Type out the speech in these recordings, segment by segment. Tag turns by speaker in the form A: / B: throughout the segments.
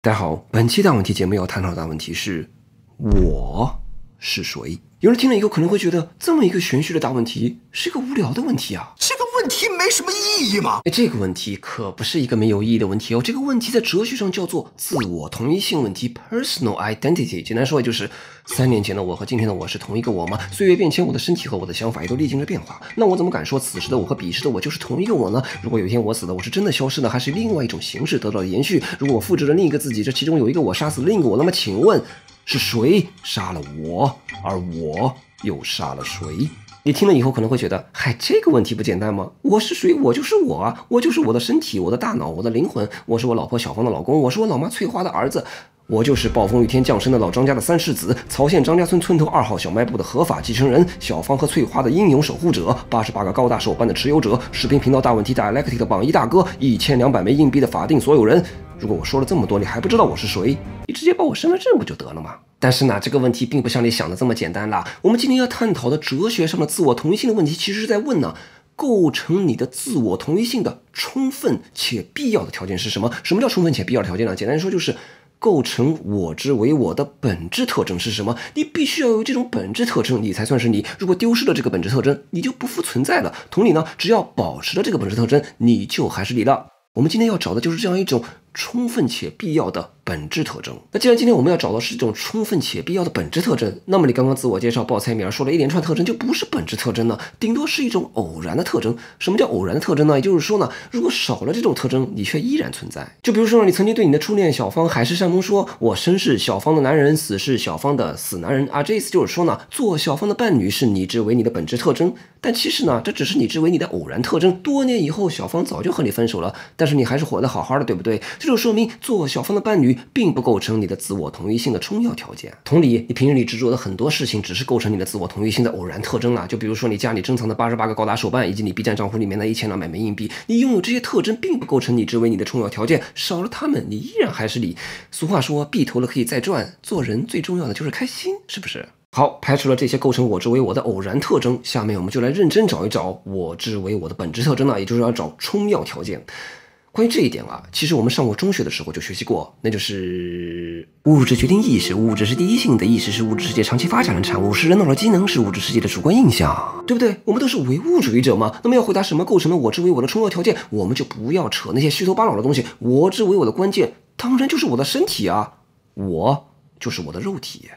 A: 大家好，本期大问题节目要探讨的大问题是：我是谁？有人听了以后可能会觉得，这么一个玄虚的大问题是一个无聊的问题啊。
B: 这个问题没什么意义吗？
A: 这个问题可不是一个没有意义的问题哦。这个问题在哲学上叫做自我同一性问题 （personal identity）。简单说，也就是3年前的我和今天的我是同一个我吗？岁月变迁，我的身体和我的想法也都历经了变化。那我怎么敢说此时的我和彼时的我就是同一个我呢？如果有一天我死了，我是真的消失呢，还是另外一种形式得到了延续？如果我复制了另一个自己，这其中有一个我杀死了另一个我，那么请问是谁杀了我，而我又杀了谁？你听了以后可能会觉得，嗨，这个问题不简单吗？我是谁？我就是我啊，我就是我的身体，我的大脑，我的灵魂，我是我老婆小芳的老公，我是我老妈翠花的儿子，我就是暴风雨天降生的老张家的三世子，曹县张家村村头2号小卖部的合法继承人，小芳和翠花的英勇守护者，88个高大手办的持有者，视频频道大问题 Dialectic 的榜一大哥，1200枚硬币的法定所有人。如果我说了这么多，你还不知道我是谁，你直接报我身份证不就得了吗？但是呢，这个问题并不像你想的这么简单啦。我们今天要探讨的哲学上的自我同一性的问题，其实是在问呢，构成你的自我同一性的充分且必要的条件是什么？什么叫充分且必要的条件呢？简单说就是构成我之为我的本质特征是什么？你必须要有这种本质特征，你才算是你。如果丢失了这个本质特征，你就不复存在了。同理呢，只要保持了这个本质特征，你就还是你了。我们今天要找的就是这样一种充分且必要的本质特征。那既然今天我们要找的是这种充分且必要的本质特征，那么你刚刚自我介绍报菜名说了一连串特征，就不是本质特征呢，顶多是一种偶然的特征。什么叫偶然的特征呢？也就是说呢，如果少了这种特征，你却依然存在。就比如说，你曾经对你的初恋小芳海誓山盟说，我生是小芳的男人，死是小芳的死男人啊。这意思就是说呢，做小芳的伴侣是你之为你的本质特征，但其实呢，这只是你之为你的偶然特征。多年以后，小芳早就和你分手了，但是你还是活得好好的，对不对？这就说明做小芳的伴侣并不构成你的自我同一性的充要条件。同理，你平日里执着的很多事情只是构成你的自我同一性的偶然特征啊。就比如说你家里珍藏的88个高达手办，以及你 B 站账户里面的1200枚硬币，你拥有这些特征并不构成你之为你的充要条件，少了它们，你依然还是你。俗话说，币投了可以再赚，做人最重要的就是开心，是不是？好，排除了这些构成我之为我的偶然特征，下面我们就来认真找一找我之为我的本质特征呢，也就是要找充要条件。关于这一点啊，其实我们上过中学的时候就学习过，那就是物质决定意识，物质是第一性的，意识是物质世界长期发展的产物，是人脑的机能，是物质世界的主观印象，对不对？我们都是唯物主义者嘛。那么要回答什么构成了我之为我的充要条件，我们就不要扯那些虚头巴脑的东西。我之为我的关键，当然就是我的身体啊，我就是我的肉体。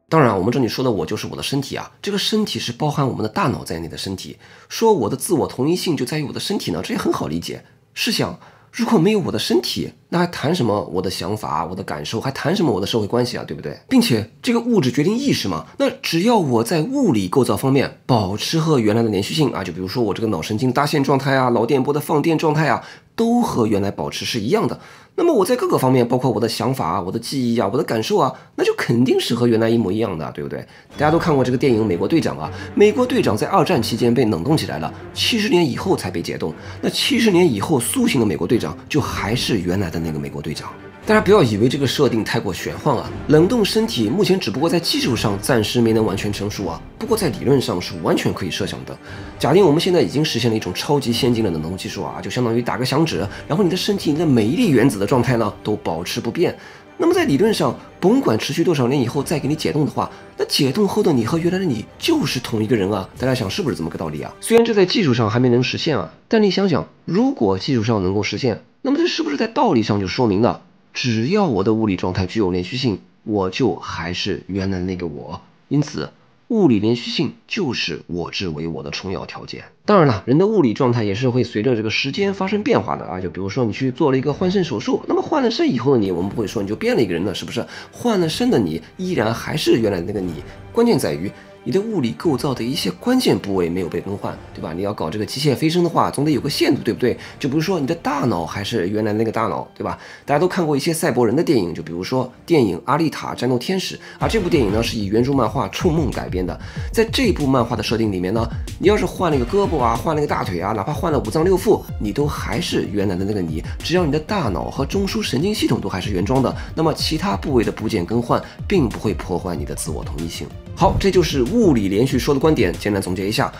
A: 当然，我们这里说的我就是我的身体啊，这个身体是包含我们的大脑在内的身体。说我的自我同一性就在于我的身体呢，这也很好理解。试想，如果没有我的身体，那还谈什么我的想法、我的感受，还谈什么我的社会关系啊，对不对？并且这个物质决定意识嘛，那只要我在物理构造方面保持和原来的连续性啊，就比如说我这个脑神经搭线状态啊、脑电波的放电状态啊，都和原来保持是一样的。那么我在各个方面，包括我的想法啊、我的记忆啊、我的感受啊，那就肯定是和原来一模一样的，对不对？大家都看过这个电影《美国队长》啊，美国队长在2战期间被冷冻起来了，70年以后才被解冻。那70年以后苏醒的美国队长，就还是原来的那个美国队长。大家不要以为这个设定太过玄幻啊，冷冻身体目前只不过在技术上暂时没能完全成熟啊，不过在理论上是完全可以设想的。假定我们现在已经实现了一种超级先进的冷冻技术啊，就相当于打个响指，然后你的身体、你的每一粒原子的状态呢都保持不变。那么在理论上，甭管持续多少年以后再给你解冻的话，那解冻后的你和原来的你就是同一个人啊！大家想是不是这么个道理啊？虽然这在技术上还没能实现啊，但你想想，如果技术上能够实现，那么这是不是在道理上就说明了，只要我的物理状态具有连续性，我就还是原来那个我。因此，物理连续性就是我之为我的充要条件。当然了，人的物理状态也是会随着这个时间发生变化的啊。就比如说你去做了一个换肾手术，那么换了肾以后的你，我们不会说你就变了一个人了，是不是？换了肾的你依然还是原来的那个你。关键在于你的物理构造的一些关键部位没有被更换，对吧？你要搞这个机械飞升的话，总得有个限度，对不对？就比如说你的大脑还是原来那个大脑，对吧？大家都看过一些赛博人的电影，就比如说电影《阿丽塔：战斗天使》啊，这部电影呢是以原著漫画《触梦》改编的。在这部漫画的设定里面呢，你要是换了一个胳膊啊，换了一个大腿啊，哪怕换了5脏6腑，你都还是原来的那个你。只要你的大脑和中枢神经系统都还是原装的，那么其他部位的部件更换，并不会破坏你的自我同一性。好，这就是物理连续说的观点。简单总结一下，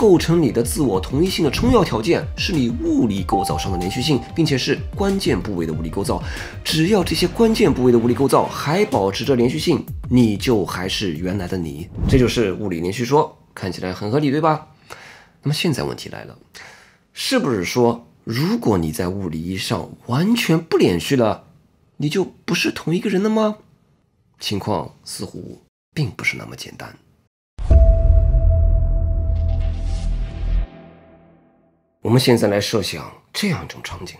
A: 构成你的自我同一性的重要条件是你物理构造上的连续性，并且是关键部位的物理构造。只要这些关键部位的物理构造还保持着连续性，你就还是原来的你。这就是物理连续说，看起来很合理，对吧？那么现在问题来了，是不是说如果你在物理意义上完全不连续了，你就不是同一个人了吗？情况似乎并不是那么简单。我们现在来设想这样一种场景，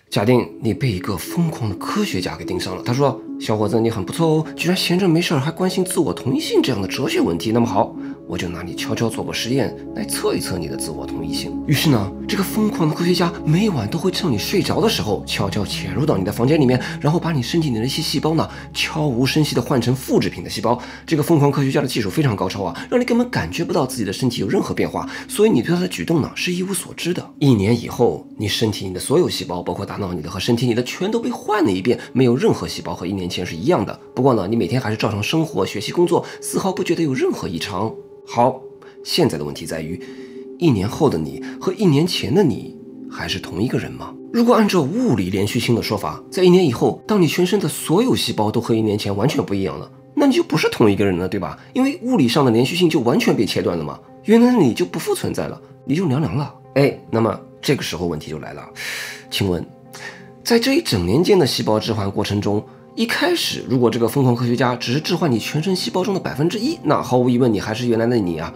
A: 假定你被一个疯狂的科学家给盯上了，他说：“小伙子，你很不错哦，居然闲着没事还关心自我同一性这样的哲学问题。那么好，我就拿你悄悄做个实验，来测一测你的自我同一性。”于是呢，这个疯狂的科学家每晚都会趁你睡着的时候，悄悄潜入到你的房间里面，然后把你身体里的一些细胞呢，悄无声息地换成复制品的细胞。这个疯狂科学家的技术非常高超啊，让你根本感觉不到自己的身体有任何变化，所以你对他的举动呢是一无所知的。1年以后，你身体里的所有细胞，包括大脑里的和身体里的，全都被换了一遍，没有任何细胞和1年前是一样的。不过呢，你每天还是照常生活、学习、工作，丝毫不觉得有任何异常。好，现在的问题在于，1年后的你和1年前的你还是同一个人吗？如果按照物理连续性的说法，在1年以后，当你全身的所有细胞都和1年前完全不一样了，那你就不是同一个人了，对吧？因为物理上的连续性就完全被切断了嘛，原来的你就不复存在了，你就凉凉了。那么这个时候问题就来了，请问，在这一整年间的细胞置换过程中，一开始如果这个疯狂科学家只是置换你全身细胞中的1%，那毫无疑问你还是原来的你啊。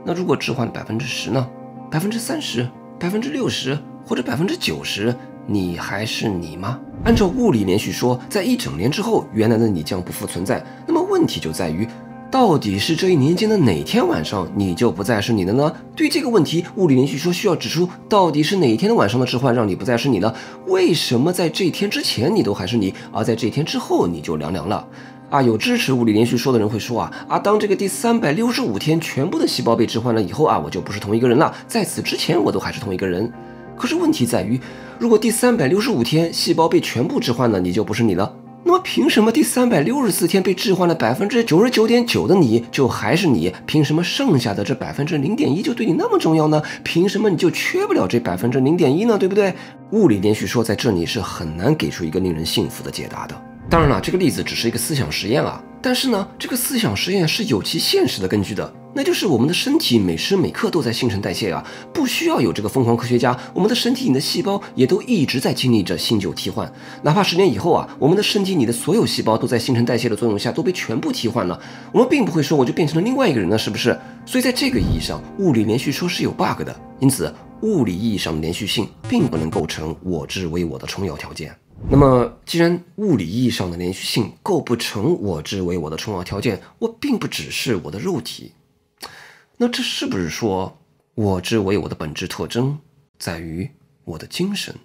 A: 那如果置换10%呢？30%、60%或者90%，你还是你吗？按照物理连续说，在1整年之后，原来的你将不复存在。那么问题就在于，到底是这1年间的哪天晚上你就不再是你的呢？对于这个问题，物理连续说需要指出到底是哪一天的晚上的置换让你不再是你了？为什么在这一天之前你都还是你，而在这一天之后你就凉凉了？有支持物理连续说的人会说当这个第365天全部的细胞被置换了以后我就不是同一个人了，在此之前我都还是同一个人。可是问题在于，如果第365天细胞被全部置换了，你就不是你了，那么凭什么第364天被置换了99.9%的你就还是你？凭什么剩下的这0.1%就对你那么重要呢？凭什么你就缺不了这0.1%呢？对不对？物理连续说在这里是很难给出一个令人信服的解答的。当然了，这个例子只是一个思想实验但是呢，这个思想实验是有其现实的根据的，那就是我们的身体每时每刻都在新陈代谢不需要有这个疯狂科学家，我们的身体里的细胞也都一直在经历着新旧替换，哪怕10年以后我们的身体里的所有细胞都在新陈代谢的作用下都被全部替换了，我们并不会说我就变成了另外一个人了，是不是？所以在这个意义上，物理连续说是有 bug 的，因此物理意义上的连续性并不能构成我之为我的重要条件。那么既然物理意义上的连续性构不成我之为我的重要条件，我并不只是我的肉体，那这是不是说我之为我的本质特征在于我的精神？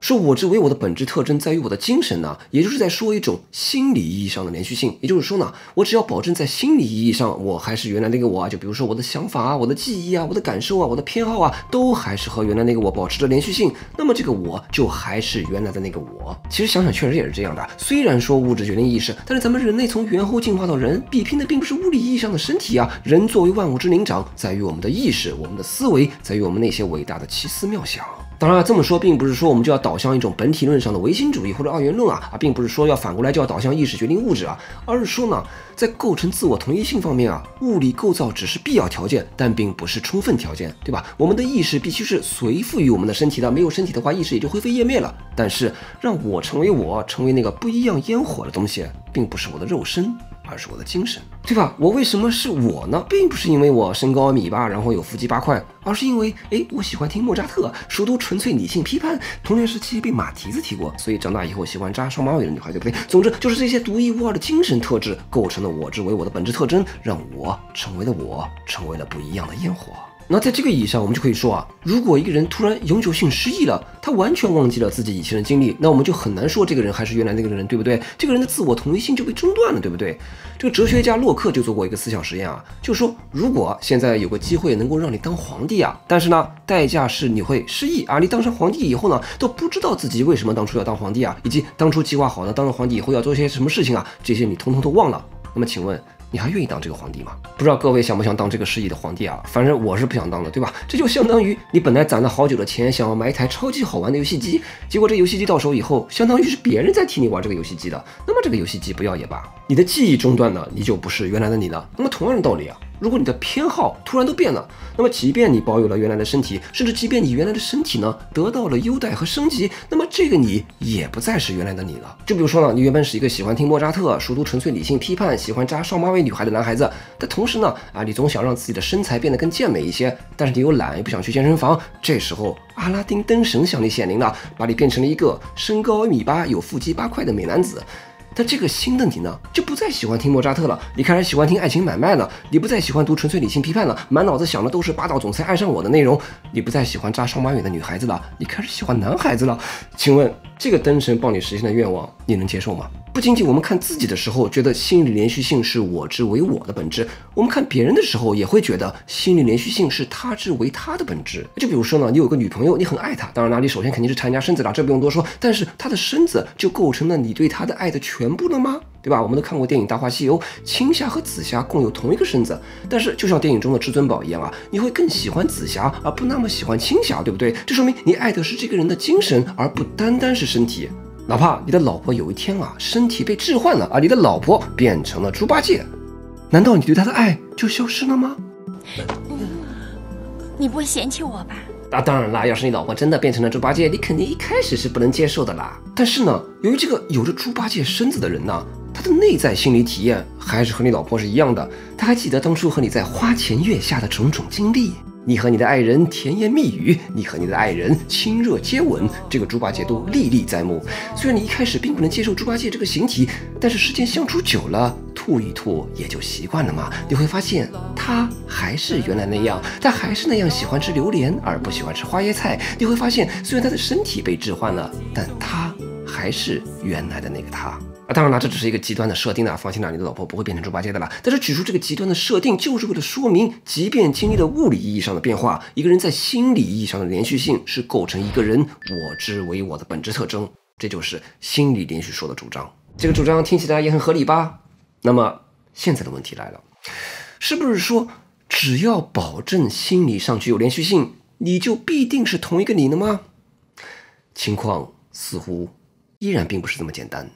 A: 说我之为我的本质特征在于我的精神呢，也就是在说一种心理意义上的连续性。也就是说呢，我只要保证在心理意义上我还是原来那个我就比如说我的想法我的记忆我的感受我的偏好都还是和原来那个我保持着连续性，那么这个我就还是原来的那个我。其实想想确实也是这样的，虽然说物质决定意识，但是咱们人类从猿猴进化到人，比拼的并不是物理意义上的身体人作为万物之灵长，在于我们的意识，我们的思维，在于我们那些伟大的奇思妙想。当然这么说并不是说我们就要导向一种本体论上的唯心主义或者二元论并不是说要反过来就要导向意识决定物质而是说呢，在构成自我同一性方面物理构造只是必要条件，但并不是充分条件，对吧？我们的意识必须是随附于我们的身体的，没有身体的话，意识也就灰飞烟灭了。但是让我成为我，成为那个不一样烟火的东西，并不是我的肉身，而是我的精神，对吧？我为什么是我呢？并不是因为我身高1.8米，然后有腹肌8块，而是因为我喜欢听莫扎特，熟读纯粹理性批判，童年时期被马蹄子踢过，所以长大以后喜欢扎双马尾的女孩，对不对？总之就是这些独一无二的精神特质构成了我之为我的本质特征，让我成为了我，成为了不一样的烟火。那在这个意义上，我们就可以说如果一个人突然永久性失忆了，他完全忘记了自己以前的经历，那我们就很难说这个人还是原来那个人，对不对？这个人的自我同一性就被中断了，对不对？这个哲学家洛克就做过一个思想实验就说如果现在有个机会能够让你当皇帝但是呢，代价是你会失忆你当上皇帝以后呢，都不知道自己为什么当初要当皇帝以及当初计划好呢，当了皇帝以后要做些什么事情这些你统统都忘了。那么请问你还愿意当这个皇帝吗？不知道各位想不想当这个世纪的皇帝啊？反正我是不想当的，对吧？这就相当于你本来攒了好久的钱，想要买一台超级好玩的游戏机，结果这游戏机到手以后，相当于是别人在替你玩这个游戏机的，那么这个游戏机不要也罢，你的记忆中断了，你就不是原来的你了。那么同样的道理啊，如果你的偏好突然都变了，那么即便你保有了原来的身体，甚至即便你原来的身体呢得到了优待和升级，那么这个你也不再是原来的你了。就比如说呢，你原本是一个喜欢听莫扎特、熟读纯粹理性批判、喜欢扎双马尾女孩的男孩子，但同时呢，你总想让自己的身材变得更健美一些，但是你又懒，又不想去健身房，这时候阿拉丁灯神向你显灵了，把你变成了一个身高1米8、有腹肌8块的美男子。但这个新的你呢，就不再喜欢听莫扎特了，你开始喜欢听爱情买卖了，你不再喜欢读纯粹理性批判了，满脑子想的都是霸道总裁爱上我的内容，你不再喜欢扎双马尾的女孩子了，你开始喜欢男孩子了。请问这个灯神帮你实现的愿望，你能接受吗？不仅仅我们看自己的时候觉得心理连续性是我之为我的本质，我们看别人的时候也会觉得心理连续性是他之为他的本质。就比如说呢，你有个女朋友，你很爱她，当然了，你首先肯定是看人家身子了，这不用多说，但是她的身子就构成了你对她的爱的全部了吗？对吧？我们都看过电影《大话西游》，青霞和紫霞共有同一个身子，但是就像电影中的至尊宝一样啊，你会更喜欢紫霞而不那么喜欢青霞，对不对？这说明你爱的是这个人的精神，而不单单是身体。哪怕你的老婆有一天啊，身体被置换了啊，你的老婆变成了猪八戒，难道你对她的爱就消失了吗？
C: 你不会嫌弃我吧？
A: 当然啦，要是你老婆真的变成了猪八戒，你肯定一开始是不能接受的啦。但是呢，由于这个有着猪八戒身子的人呢，他的内在心理体验还是和你老婆是一样的。他还记得当初和你在花前月下的种种经历。你和你的爱人甜言蜜语，你和你的爱人亲热接吻，这个猪八戒都历历在目。虽然你一开始并不能接受猪八戒这个形体，但是时间相处久了，吐一吐也就习惯了嘛。你会发现他还是原来那样，他还是那样喜欢吃榴莲而不喜欢吃花椰菜。你会发现虽然他的身体被置换了，但他还是原来的那个他。当然了，这只是一个极端的设定啊，放心啦，你的老婆不会变成猪八戒的啦。但是举出这个极端的设定，就是为了说明，即便经历了物理意义上的变化，一个人在心理意义上的连续性是构成一个人我之为我的本质特征，这就是心理连续说的主张。这个主张听起来也很合理吧？那么现在的问题来了，是不是说只要保证心理上具有连续性，你就必定是同一个你了吗？情况似乎依然并不是这么简单。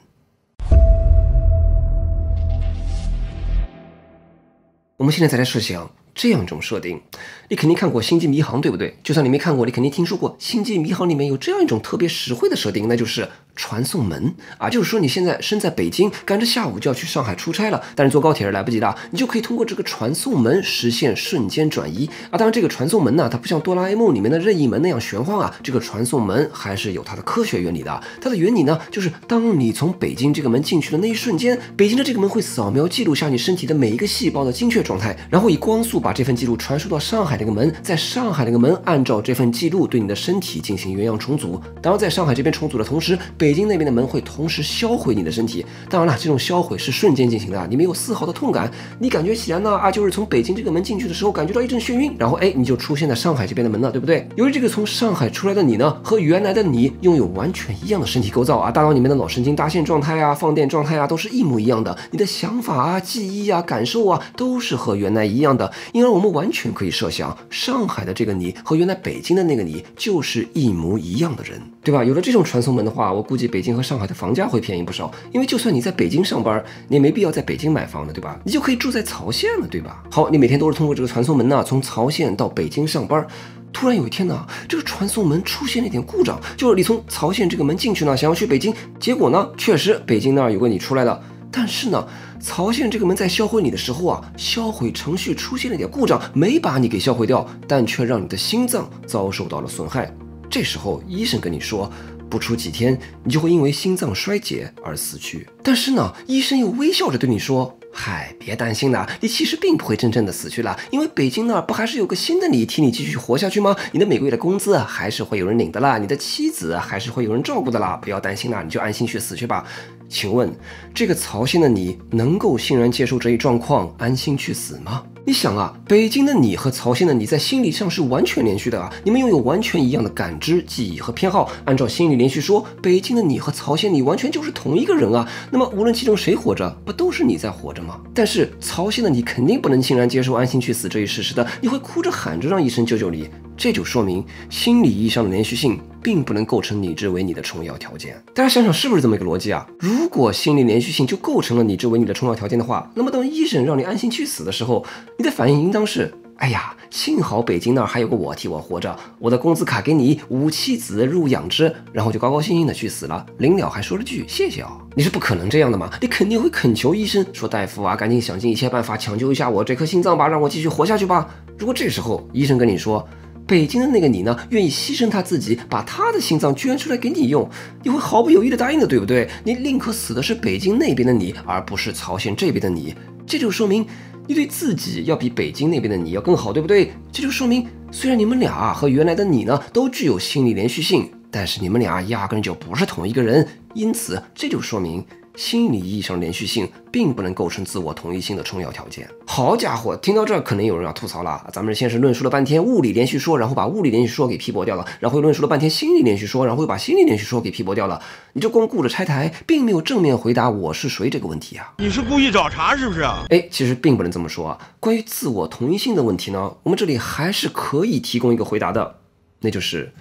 A: 我们现在再来设想这样一种设定，你肯定看过《星际迷航》，对不对？就算你没看过，你肯定听说过《星际迷航》里面有这样一种特别实惠的设定，那就是传送门啊，就是说你现在身在北京，赶着下午就要去上海出差了，但是坐高铁是来不及的，你就可以通过这个传送门实现瞬间转移啊。当然，这个传送门呢，它不像哆啦 A 梦里面的任意门那样玄幻啊，这个传送门还是有它的科学原理的。它的原理呢，就是当你从北京这个门进去的那一瞬间，北京的这个门会扫描记录下你身体的每一个细胞的精确状态，然后以光速把这份记录传输到上海这个门，在上海这个门按照这份记录对你的身体进行原样重组。当然，在上海这边重组的同时，北京那边的门会同时销毁你的身体。当然了，这种销毁是瞬间进行的，你没有丝毫的痛感，你感觉起来呢就是从北京这个门进去的时候感觉到一阵眩晕，然后你就出现在上海这边的门了，对不对？由于这个从上海出来的你呢，和原来的你拥有完全一样的身体构造啊，大脑里面的脑神经搭线状态啊、放电状态啊都是一模一样的，你的想法啊、记忆啊、感受啊都是和原来一样的，因而我们完全可以设想，上海的这个你和原来北京的那个你就是一模一样的人，对吧？有了这种传送门的话，我估计北京和上海的房价会便宜不少，因为就算你在北京上班，你也没必要在北京买房了，对吧？你就可以住在曹县了，对吧？好，你每天都是通过这个传送门呢，从曹县到北京上班。突然有一天呢，这个传送门出现了一点故障，就是你从曹县这个门进去呢，想要去北京，结果呢，确实北京那儿有个你出来了，但是呢，曹县这个门在销毁你的时候啊，销毁程序出现了一点故障，没把你给销毁掉，但却让你的心脏遭受到了损害。这时候医生跟你说，不出几天你就会因为心脏衰竭而死去。但是呢，医生又微笑着对你说，嗨，别担心啦，你其实并不会真正的死去啦，因为北京那儿不还是有个新的你替你继续活下去吗？你的每个月的工资还是会有人领的啦，你的妻子还是会有人照顾的啦，不要担心啦，你就安心去死去吧。请问这个曹县的你能够欣然接受这一状况，安心去死吗？你想啊，北京的你和曹县的你在心理上是完全连续的啊，你们拥有完全一样的感知、记忆和偏好。按照心理连续说，北京的你和曹县你完全就是同一个人啊。那么无论其中谁活着，不都是你在活着吗？但是曹县的你肯定不能欣然接受安心去死这一事实的，你会哭着喊着让医生救救你。这就说明心理意义上的连续性并不能构成拟制为你的重要条件。大家想想是不是这么一个逻辑啊？如果心理连续性就构成了拟制为你的重要条件的话，那么当医生让你安心去死的时候，你的反应应当是：哎呀，幸好北京那儿还有个我替我活着，我的工资卡给你，5妻子入养之，然后就高高兴兴的去死了，临了还说了句谢谢哦。你是不可能这样的嘛？你肯定会恳求医生说：大夫啊，赶紧想尽一切办法抢救一下我这颗心脏吧，让我继续活下去吧。如果这时候医生跟你说，北京的那个你呢，愿意牺牲他自己，把他的心脏捐出来给你用，你会毫不犹豫的答应的，对不对？你宁可死的是北京那边的你，而不是曹县这边的你。这就说明你对自己要比北京那边的你要更好，对不对？这就说明虽然你们俩和原来的你呢都具有心理连续性，但是你们俩压根就不是同一个人。因此这就说明心理意义上的连续性并不能构成自我同一性的重要条件。好家伙，听到这儿可能有人要吐槽了，咱们先是论述了半天物理连续说，然后把物理连续说给批驳掉了，然后又论述了半天心理连续说，然后又把心理连续说给批驳掉了，你就光顾着拆台，并没有正面回答我是谁这个问题啊。
B: 你是故意找茬是不是啊？
A: 其实并不能这么说啊。关于自我同一性的问题呢，我们这里还是可以提供一个回答的，那就是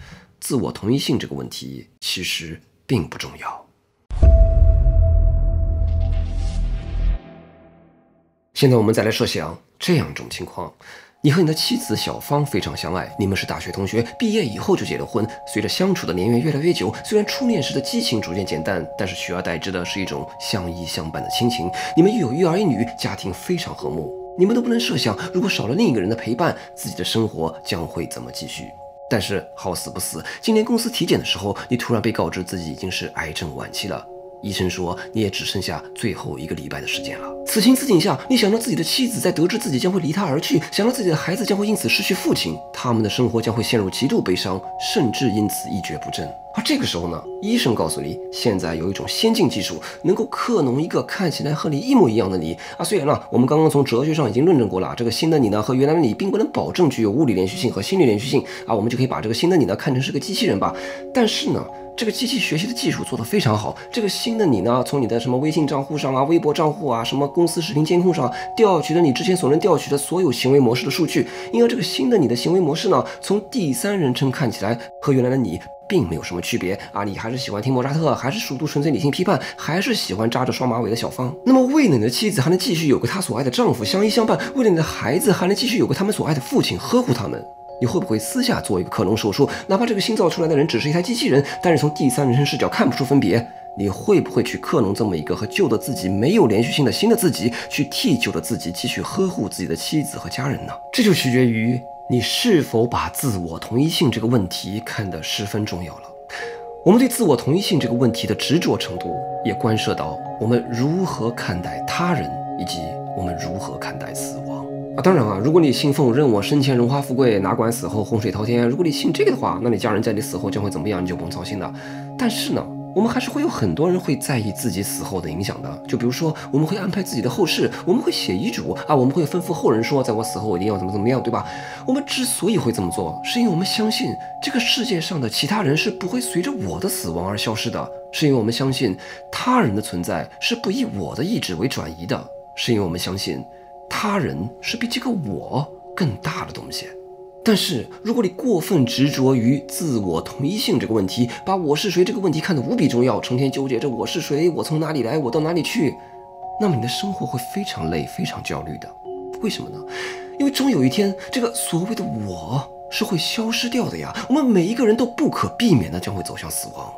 A: 自我同一性这个问题其实并不重要。现在我们再来设想这样一种情况，你和你的妻子小芳非常相爱，你们是大学同学，毕业以后就结了婚。随着相处的年月越来越久，虽然初恋时的激情逐渐减淡，但是取而代之的是一种相依相伴的亲情。你们育有一儿一女，家庭非常和睦。你们都不能设想，如果少了另一个人的陪伴，自己的生活将会怎么继续。但是好死不死，今年公司体检的时候，你突然被告知自己已经是癌症晚期了。医生说你也只剩下最后1个礼拜的时间了。此情此景下，你想到自己的妻子在得知自己将会离他而去，想到自己的孩子将会因此失去父亲，他们的生活将会陷入极度悲伤，甚至因此一蹶不振。而这个时候呢，医生告诉你，现在有一种先进技术能够克隆一个看起来和你一模一样的你啊。虽然呢，我们刚刚从哲学上已经论证过了，这个新的你呢和原来的你并不能保证具有物理连续性和心理连续性啊，我们就可以把这个新的你呢看成是个机器人吧。但是呢，这个机器学习的技术做得非常好，这个新的你呢，从你的什么微信账户上啊、微博账户啊、什么公司视频监控上调取了你之前所能调取的所有行为模式的数据，因而这个新的你的行为模式呢，从第三人称看起来和原来的你并没有什么区别啊，你还是喜欢听莫扎特，还是熟读纯粹理性批判，还是喜欢扎着双马尾的小芳。那么为了你的妻子还能继续有个她所爱的丈夫相依相伴，为了你的孩子还能继续有个他们所爱的父亲呵护他们，你会不会私下做一个克隆手术？哪怕这个新造出来的人只是一台机器人，但是从第三人称视角看不出分别，你会不会去克隆这么一个和旧的自己没有连续性的新的自己，去替旧的自己继续呵护自己的妻子和家人呢？这就取决于你是否把自我同一性这个问题看得十分重要了。我们对自我同一性这个问题的执着程度，也关涉到我们如何看待他人，以及我们如何看待死亡。当然啊，如果你信奉任我生前荣华富贵，哪管死后洪水滔天，如果你信这个的话，那你家人在你死后将会怎么样，你就不用操心了。但是呢，我们还是会有很多人会在意自己死后的影响的。就比如说，我们会安排自己的后事，我们会写遗嘱啊，我们会吩咐后人说，在我死后我一定要怎么样，对吧？我们之所以会这么做，是因为我们相信这个世界上的其他人是不会随着我的死亡而消失的，是因为我们相信他人的存在是不以我的意志为转移的，是因为我们相信他人是比这个我更大的东西。但是如果你过分执着于自我同一性这个问题，把我是谁这个问题看得无比重要，成天纠结着我是谁，我从哪里来，我到哪里去，那么你的生活会非常累，非常焦虑的。为什么呢？因为终有一天，这个所谓的我是会消失掉的呀，我们每一个人都不可避免的将会走向死亡。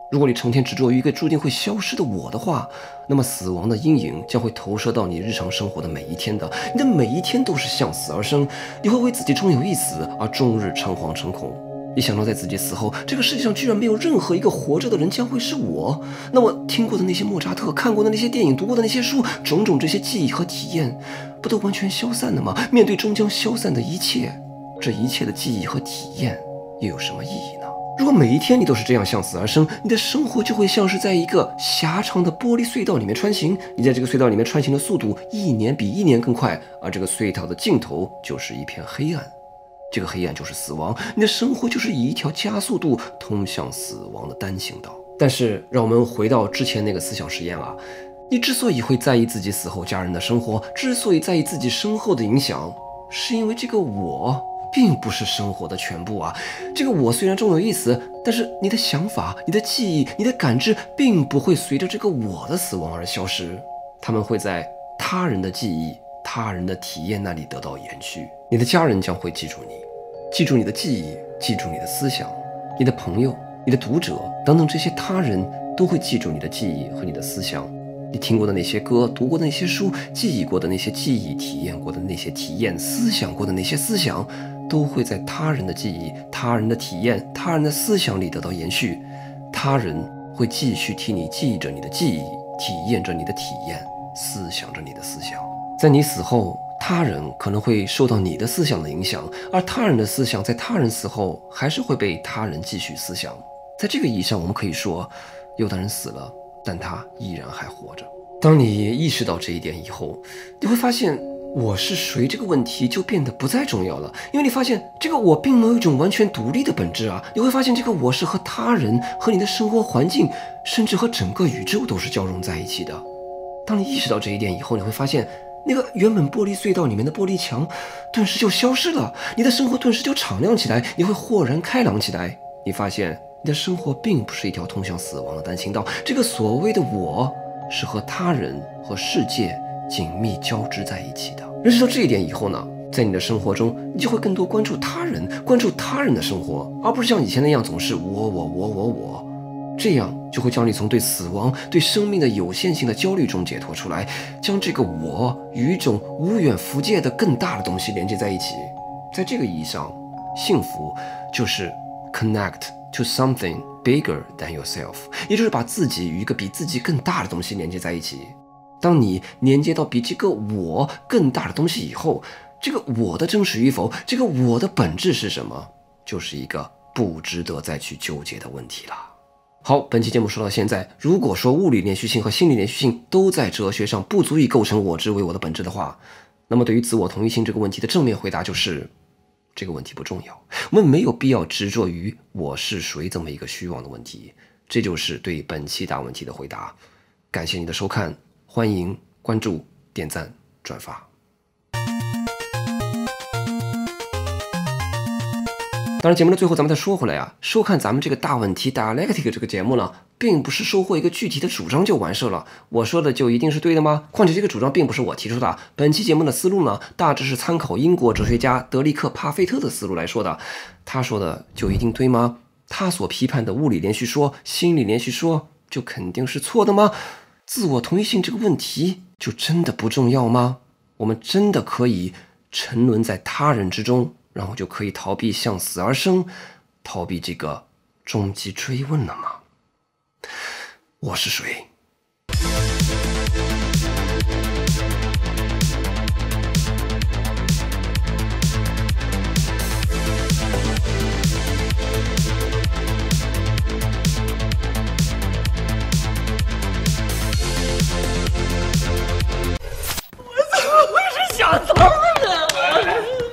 A: 如果你成天执着于一个注定会消失的我的话，那么死亡的阴影将会投射到你日常生活的每一天的，你的每一天都是向死而生，你会为自己终有一死而终日诚惶诚恐。一想到在自己死后，这个世界上居然没有任何一个活着的人将会是我，那么听过的那些莫扎特，看过的那些电影，读过的那些书，种种这些记忆和体验，不都完全消散了吗？面对终将消散的一切，这一切的记忆和体验又有什么意义呢？如果每一天你都是这样向死而生，你的生活就会像是在一个狭长的玻璃隧道里面穿行，你在这个隧道里面穿行的速度一年比一年更快，而这个隧道的尽头就是一片黑暗，这个黑暗就是死亡，你的生活就是以一条加速度通向死亡的单行道。但是让我们回到之前那个思想实验啊，你之所以会在意自己死后家人的生活，之所以在意自己身后的影响，是因为这个我并不是生活的全部啊。这个我虽然重有意思，但是你的想法、你的记忆、你的感知并不会随着这个我的死亡而消失，他们会在他人的记忆、他人的体验那里得到延续。你的家人将会记住你，记住你的记忆，记住你的思想，你的朋友、你的读者等等，这些他人都会记住你的记忆和你的思想。你听过的那些歌，读过的那些书，记忆过的那些记忆，体验过的那些体验，思想过的那些思想，都会在他人的记忆、他人的体验、他人的思想里得到延续。他人会继续替你记着你的记忆，体验着你的体验，思想着你的思想。在你死后，他人可能会受到你的思想的影响，而他人的思想在他人死后还是会被他人继续思想。在这个意义上，我们可以说，有的人死了，但他依然还活着。当你意识到这一点以后，你会发现我是谁这个问题就变得不再重要了，因为你发现这个我并没有一种完全独立的本质啊。你会发现这个我是和他人、和你的生活环境，甚至和整个宇宙都是交融在一起的。当你意识到这一点以后，你会发现那个原本玻璃隧道里面的玻璃墙顿时就消失了，你的生活顿时就敞亮起来，你会豁然开朗起来。你发现你的生活并不是一条通向死亡的单行道，这个所谓的我是和他人和世界紧密交织在一起的。认识到这一点以后呢，在你的生活中，你就会更多关注他人，关注他人的生活，而不是像以前那样总是我。这样就会将你从对死亡、对生命的有限性的焦虑中解脱出来，将这个我与一种无远弗届的更大的东西连接在一起。在这个意义上，幸福就是 connect to something bigger than yourself， 也就是把自己与一个比自己更大的东西连接在一起。当你连接到比这个我更大的东西以后，这个我的真实与否，这个我的本质是什么，就是一个不值得再去纠结的问题了。好，本期节目说到现在，如果说物理连续性和心理连续性都在哲学上不足以构成我之为我的本质的话，那么对于自我同一性这个问题的正面回答就是，这个问题不重要，我们没有必要执着于我是谁这么一个虚妄的问题。这就是对本期大问题的回答。感谢你的收看，欢迎关注、点赞、转发。当然节目的最后咱们再说回来啊，收看咱们这个大问题 Dialectic 这个节目呢，并不是收获一个具体的主张就完事了，我说的就一定是对的吗？况且这个主张并不是我提出的，本期节目的思路呢，大致是参考英国哲学家德里克·帕菲特的思路来说的。他说的就一定对吗？他所批判的物理连续说、心理连续说就肯定是错的吗？自我同一性这个问题就真的不重要吗？我们真的可以沉沦在他人之中，然后就可以逃避向死而生，逃避这个终极追问了吗？我是谁？